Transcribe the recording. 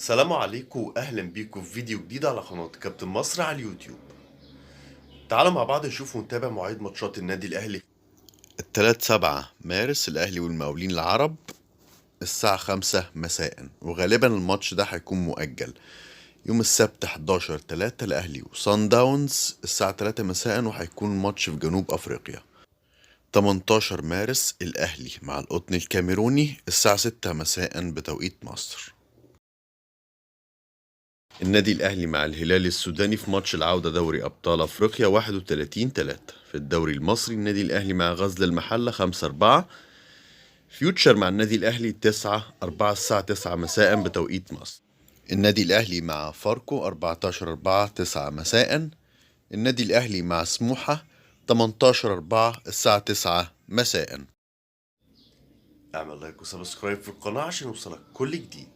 السلام عليكم واهلا بيكم في فيديو جديد على قناة كابتن مصر على اليوتيوب. تعالوا مع بعض نشوف ونتابع مواعيد ماتشات النادي الاهلي. التلات 7 مارس الاهلي والمقاولين العرب الساعة 5 مساء، وغالبا الماتش ده هيكون مؤجل. يوم السبت 11/3 الاهلي وصن داونز الساعة 3 مساء، وهيكون ماتش في جنوب افريقيا. 18 مارس الاهلي مع القطن الكاميروني الساعة 6 مساء بتوقيت مصر. النادي الأهلي مع الهلال السوداني في ماتش العودة دوري أبطال أفريقيا 31/3. في الدوري المصري النادي الأهلي مع غزل المحلة 5/4. فيوتشر مع النادي الأهلي 9/4 الساعة 9 مساء بتوقيت مصر. النادي الأهلي مع فاركو 14/4 9 مساء. النادي الأهلي مع سموحة 18/4 الساعة 9 مساء. اعمل لايك وسبسكرايب في القناة عشان يوصلك كل جديد.